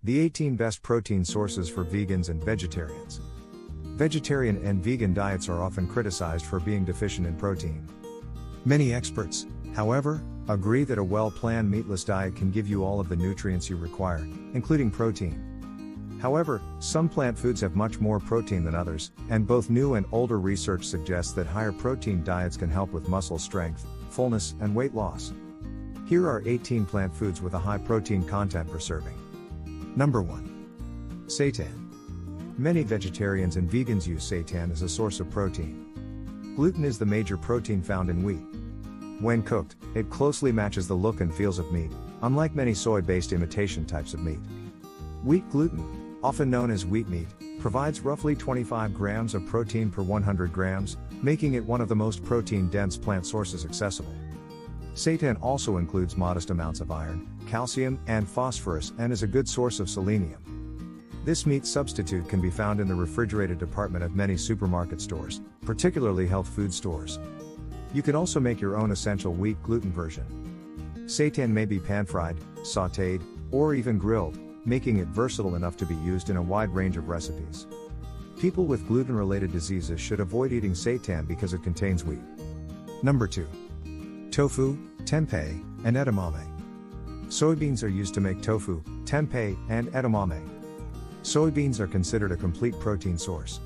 The 18 best protein sources for vegans and vegetarians. Vegetarian and vegan diets are often criticized for being deficient in protein. Many experts, however, agree that a well-planned meatless diet can give you all of the nutrients you require, including protein. However, some plant foods have much more protein than others, and both new and older research suggests that higher protein diets can help with muscle strength, fullness, and weight loss. Here are 18 plant foods with a high protein content per serving. Number 1. Seitan. Many vegetarians and vegans use seitan as a source of protein. Gluten is the major protein found in wheat. When cooked, it closely matches the look and feels of meat, unlike many soy-based imitation types of meat. Wheat gluten, often known as wheat meat, provides roughly 25 grams of protein per 100 grams, making it one of the most protein-dense plant sources accessible. Seitan also includes modest amounts of iron, calcium, and phosphorus and is a good source of selenium. This meat substitute can be found in the refrigerated department of many supermarket stores, particularly health food stores. You can also make your own essential wheat gluten version. Seitan may be pan-fried, sautéed, or even grilled, making it versatile enough to be used in a wide range of recipes. People with gluten-related diseases should avoid eating seitan because it contains wheat. Number 2. Tofu, tempeh, and edamame. Soybeans are used to make tofu, tempeh, and edamame. Soybeans are considered a complete protein source.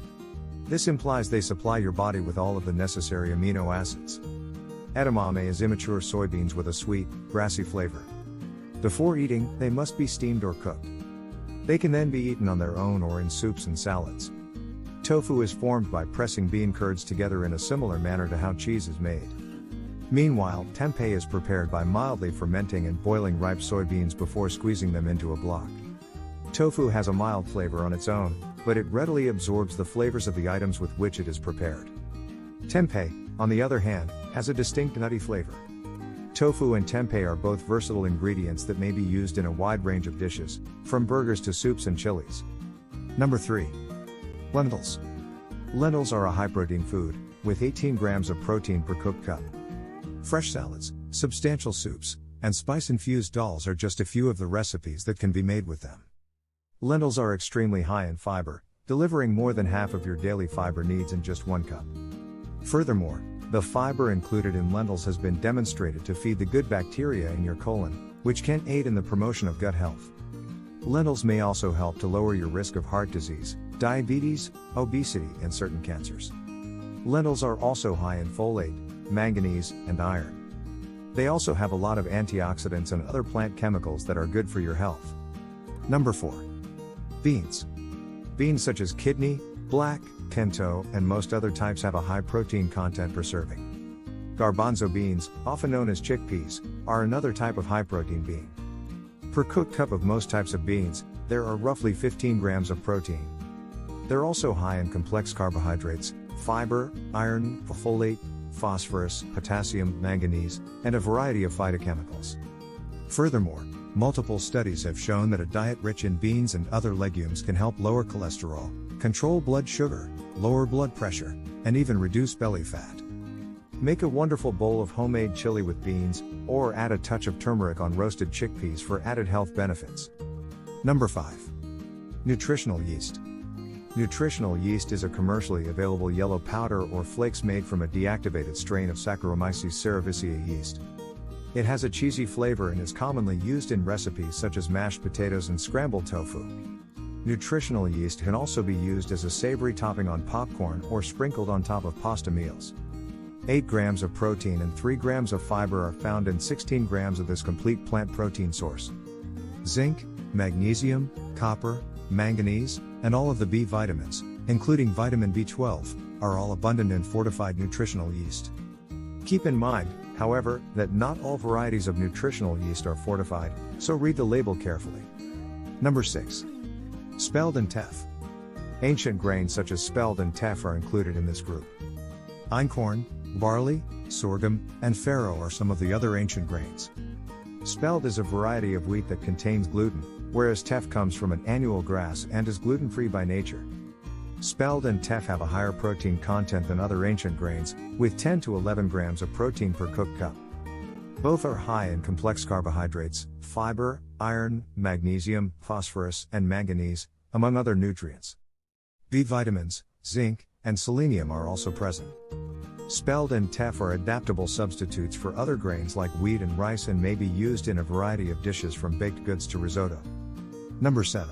This implies they supply your body with all of the necessary amino acids. Edamame is immature soybeans with a sweet, grassy flavor. Before eating, they must be steamed or cooked. They can then be eaten on their own or in soups and salads. Tofu is formed by pressing bean curds together in a similar manner to how cheese is made. Meanwhile, tempeh is prepared by mildly fermenting and boiling ripe soybeans before squeezing them into a block. Tofu has a mild flavor on its own, but it readily absorbs the flavors of the items with which it is prepared. Tempeh, on the other hand, has a distinct nutty flavor. Tofu and tempeh are both versatile ingredients that may be used in a wide range of dishes, from burgers to soups and chilies. Number 3. Lentils. Lentils are a high-protein food, with 18 grams of protein per cooked cup. Fresh salads, substantial soups, and spice-infused dals are just a few of the recipes that can be made with them. Lentils are extremely high in fiber, delivering more than half of your daily fiber needs in just 1 cup. Furthermore, the fiber included in lentils has been demonstrated to feed the good bacteria in your colon, which can aid in the promotion of gut health. Lentils may also help to lower your risk of heart disease, diabetes, obesity, and certain cancers. Lentils are also high in folate, manganese, and iron. They also have a lot of antioxidants and other plant chemicals that are good for your health. Number 4. Beans. Beans such as kidney, black, pinto, and most other types have a high protein content per serving. Garbanzo beans, often known as chickpeas, are another type of high protein bean. Per cooked cup of most types of beans, there are roughly 15 grams of protein. They're also high in complex carbohydrates, fiber, iron, folate, phosphorus, potassium, manganese, and a variety of phytochemicals. Furthermore, multiple studies have shown that a diet rich in beans and other legumes can help lower cholesterol, control blood sugar, lower blood pressure, and even reduce belly fat. Make a wonderful bowl of homemade chili with beans, or add a touch of turmeric on roasted chickpeas for added health benefits. Number 5. Nutritional yeast. Nutritional yeast is a commercially available yellow powder or flakes made from a deactivated strain of Saccharomyces cerevisiae yeast. It has a cheesy flavor and is commonly used in recipes such as mashed potatoes and scrambled tofu. Nutritional yeast can also be used as a savory topping on popcorn or sprinkled on top of pasta meals. 8 grams of protein and 3 grams of fiber are found in 16 grams of this complete plant protein source. Zinc, magnesium, copper, manganese, and all of the B vitamins, including vitamin B12, are all abundant in fortified nutritional yeast. Keep in mind, however, that not all varieties of nutritional yeast are fortified, so read the label carefully. Number 6. Spelt and teff. Ancient grains such as spelt and teff are included in this group. Einkorn, barley, sorghum, and farro are some of the other ancient grains. Spelt is a variety of wheat that contains gluten, whereas teff comes from an annual grass and is gluten-free by nature. Spelt and teff have a higher protein content than other ancient grains, with 10 to 11 grams of protein per cooked cup. Both are high in complex carbohydrates, fiber, iron, magnesium, phosphorus, and manganese, among other nutrients. B vitamins, zinc, and selenium are also present. Spelt and teff are adaptable substitutes for other grains like wheat and rice and may be used in a variety of dishes from baked goods to risotto. Number 7.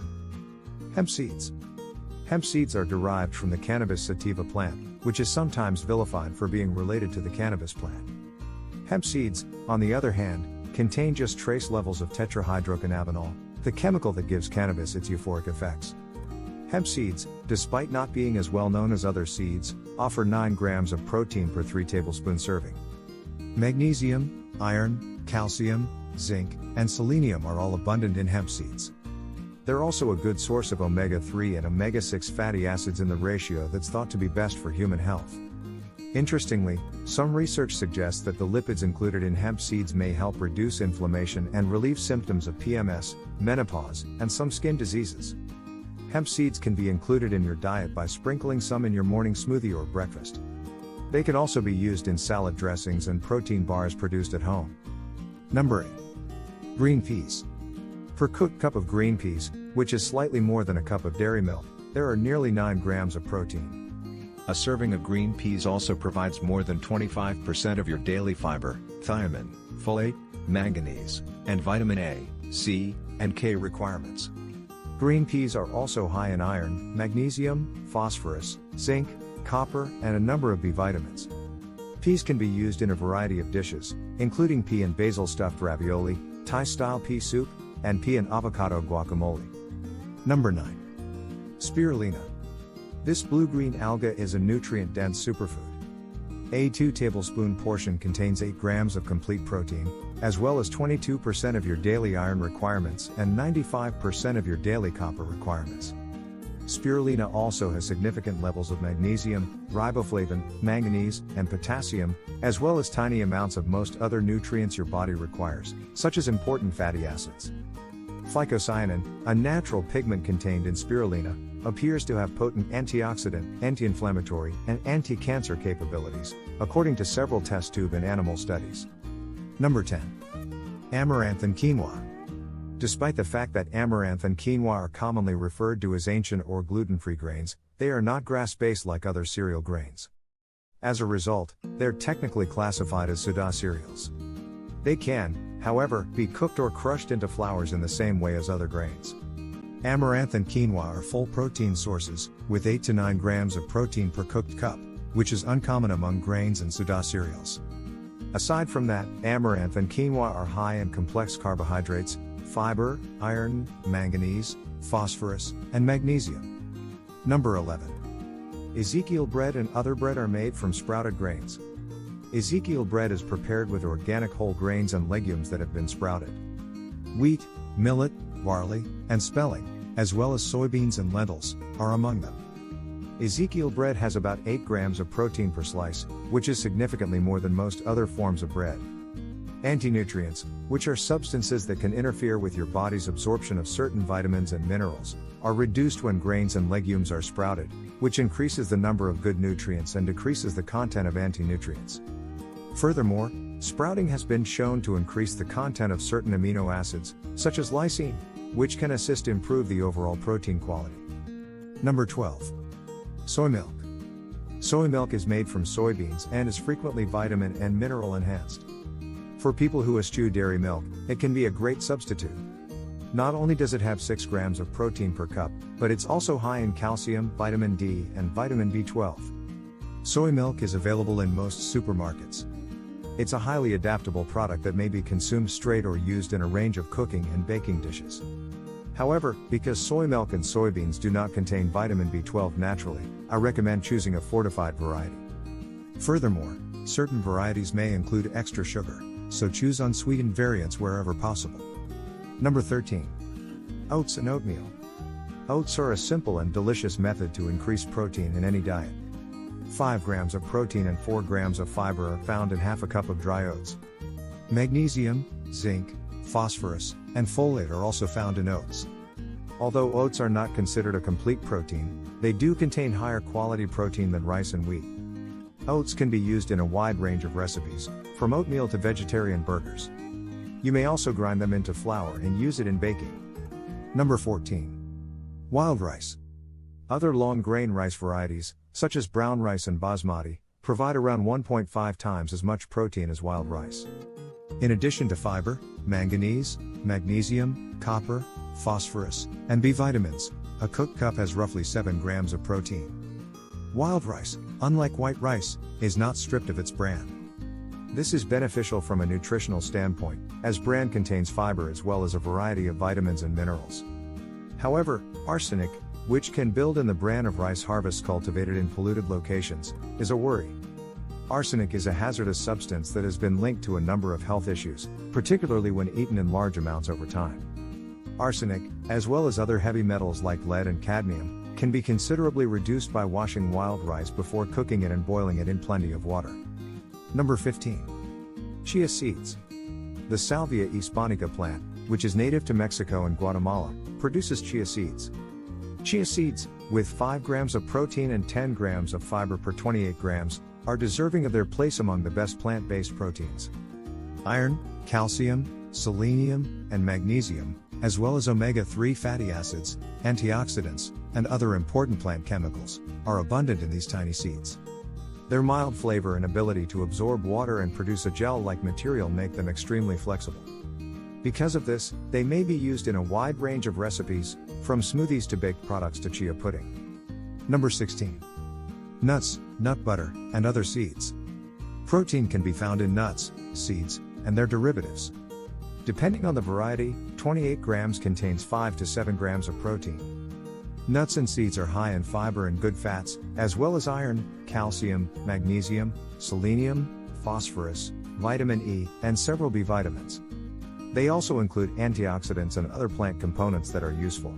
Hemp seeds. Hemp seeds are derived from the cannabis sativa plant, which is sometimes vilified for being related to the cannabis plant. Hemp seeds, on the other hand, contain just trace levels of tetrahydrocannabinol, the chemical that gives cannabis its euphoric effects. Hemp seeds, despite not being as well known as other seeds, offer 9 grams of protein per 3 tablespoon serving. Magnesium, iron, calcium, zinc, and selenium are all abundant in hemp seeds. They're also a good source of omega-3 and omega-6 fatty acids in the ratio that's thought to be best for human health. Interestingly, some research suggests that the lipids included in hemp seeds may help reduce inflammation and relieve symptoms of PMS, menopause, and some skin diseases. Hemp seeds can be included in your diet by sprinkling some in your morning smoothie or breakfast. They can also be used in salad dressings and protein bars produced at home. Number 8. Green peas. Per cooked cup of green peas, which is slightly more than a cup of dairy milk, there are nearly 9 grams of protein. A serving of green peas also provides more than 25% of your daily fiber, thiamine, folate, manganese, and vitamin A, C, and K requirements. Green peas are also high in iron, magnesium, phosphorus, zinc, copper, and a number of B vitamins. Peas can be used in a variety of dishes, including pea and basil stuffed ravioli, Thai-style pea soup, and pea and avocado guacamole. Number 9. Spirulina. This blue-green alga is a nutrient-dense superfood. A 2 tablespoon portion contains 8 grams of complete protein, as well as 22% of your daily iron requirements and 95% of your daily copper requirements. Spirulina also has significant levels of magnesium, riboflavin, manganese, and potassium, as well as tiny amounts of most other nutrients your body requires, such as important fatty acids. Phycocyanin, a natural pigment contained in spirulina, appears to have potent antioxidant, anti-inflammatory, and anti-cancer capabilities, according to several test tube and animal studies. Number 10. Amaranth and quinoa. Despite the fact that amaranth and quinoa are commonly referred to as ancient or gluten-free grains, they are not grass-based like other cereal grains. As a result, they're technically classified as soda cereals. They can, however, be cooked or crushed into flours in the same way as other grains. Amaranth and quinoa are full protein sources, with 8 to 9 grams of protein per cooked cup, which is uncommon among grains and soda cereals. Aside from that, amaranth and quinoa are high in complex carbohydrates, fiber, iron, manganese, phosphorus, and magnesium. Number 11. Ezekiel bread and other bread are made from sprouted grains. Ezekiel bread is prepared with organic whole grains and legumes that have been sprouted. Wheat, millet, barley, and spelling, as well as soybeans and lentils, are among them. Ezekiel bread has about 8 grams of protein per slice, which is significantly more than most other forms of bread. Antinutrients, which are substances that can interfere with your body's absorption of certain vitamins and minerals, are reduced when grains and legumes are sprouted, which increases the number of good nutrients and decreases the content of anti-nutrients. Furthermore, sprouting has been shown to increase the content of certain amino acids, such as lysine, which can assist improve the overall protein quality. Number 12. Soy milk. Soy milk is made from soybeans and is frequently vitamin and mineral enhanced. For people who eschew dairy milk, it can be a great substitute. Not only does it have 6 grams of protein per cup, but it's also high in calcium, vitamin D, and vitamin B12. Soy milk is available in most supermarkets. It's a highly adaptable product that may be consumed straight or used in a range of cooking and baking dishes. However, because soy milk and soybeans do not contain vitamin B12 naturally, I recommend choosing a fortified variety. Furthermore, certain varieties may include extra sugar, so choose unsweetened variants wherever possible. Number 13. Oats and oatmeal. Oats are a simple and delicious method to increase protein in any diet. 5 grams of protein and 4 grams of fiber are found in half a cup of dry oats. Magnesium, zinc, phosphorus, and folate are also found in oats. Although oats are not considered a complete protein, they do contain higher quality protein than rice and wheat. Oats can be used in a wide range of recipes, from oatmeal to vegetarian burgers. You may also grind them into flour and use it in baking. Number 14. Wild rice. Other long-grain rice varieties, such as brown rice and basmati, provide around 1.5 times as much protein as wild rice. In addition to fiber, manganese, magnesium, copper, phosphorus, and B vitamins, a cooked cup has roughly 7 grams of protein. Wild rice, unlike white rice, is not stripped of its bran. This is beneficial from a nutritional standpoint, as bran contains fiber as well as a variety of vitamins and minerals. However, arsenic, which can build in the bran of rice harvests cultivated in polluted locations, is a worry. Arsenic is a hazardous substance that has been linked to a number of health issues, particularly when eaten in large amounts over time. Arsenic, as well as other heavy metals like lead and cadmium, can be considerably reduced by washing wild rice before cooking it and boiling it in plenty of water. Number 15. Chia seeds. The Salvia hispanica plant, which is native to Mexico and Guatemala, produces chia seeds. Chia seeds, with 5 grams of protein and 10 grams of fiber per 28 grams, are deserving of their place among the best plant-based proteins. Iron, calcium, selenium, and magnesium, as well as omega-3 fatty acids, antioxidants, and other important plant chemicals, are abundant in these tiny seeds. Their mild flavor and ability to absorb water and produce a gel-like material make them extremely flexible. Because of this, they may be used in a wide range of recipes, from smoothies to baked products to chia pudding. Number 16. Nuts, nut butter, and other seeds. Protein can be found in nuts, seeds, and their derivatives. Depending on the variety, 28 grams contains 5 to 7 grams of protein. Nuts and seeds are high in fiber and good fats, as well as iron, calcium, magnesium, selenium, phosphorus, vitamin E, and several B vitamins. They also include antioxidants and other plant components that are useful.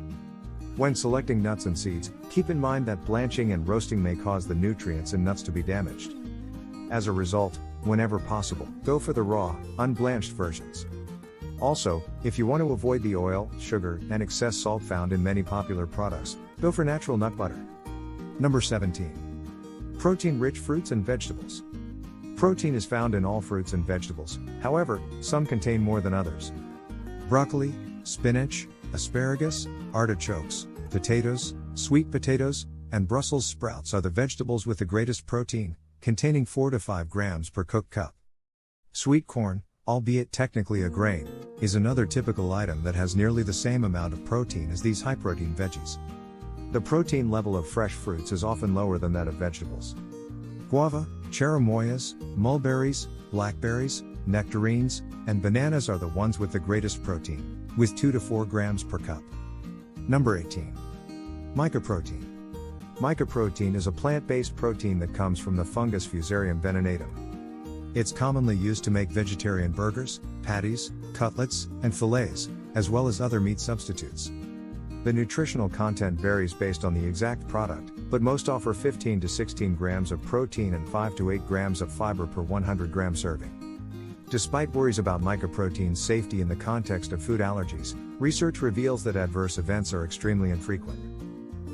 When selecting nuts and seeds, keep in mind that blanching and roasting may cause the nutrients in nuts to be damaged. As a result, whenever possible, go for the raw, unblanched versions. Also, if you want to avoid the oil, sugar, and excess salt found in many popular products, go for natural nut butter. Number 17. Protein-rich fruits and vegetables. Protein is found in all fruits and vegetables, however, some contain more than others. Broccoli, spinach, asparagus, artichokes, potatoes, sweet potatoes, and Brussels sprouts are the vegetables with the greatest protein, containing 4 to 5 grams per cooked cup. Sweet corn, albeit technically a grain, is another typical item that has nearly the same amount of protein as these high-protein veggies. The protein level of fresh fruits is often lower than that of vegetables. Guava, cherimoyas, mulberries, blackberries, nectarines, and bananas are the ones with the greatest protein, with 2 to 4 grams per cup. Number 18. Mica Protein. Mica protein is a plant-based protein that comes from the fungus Fusarium venenatum. It's commonly used to make vegetarian burgers, patties, cutlets, and fillets, as well as other meat substitutes. The nutritional content varies based on the exact product, but most offer 15 to 16 grams of protein and 5 to 8 grams of fiber per 100 gram serving. Despite worries about mica protein's safety in the context of food allergies, research reveals that adverse events are extremely infrequent.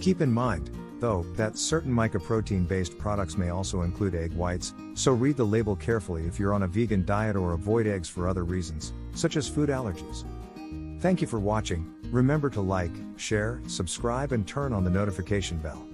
Keep in mind, though, that certain mica protein-based products may also include egg whites, so read the label carefully if you're on a vegan diet or avoid eggs for other reasons, such as food allergies. Thank you for watching. Remember to like, share, subscribe and turn on the notification bell.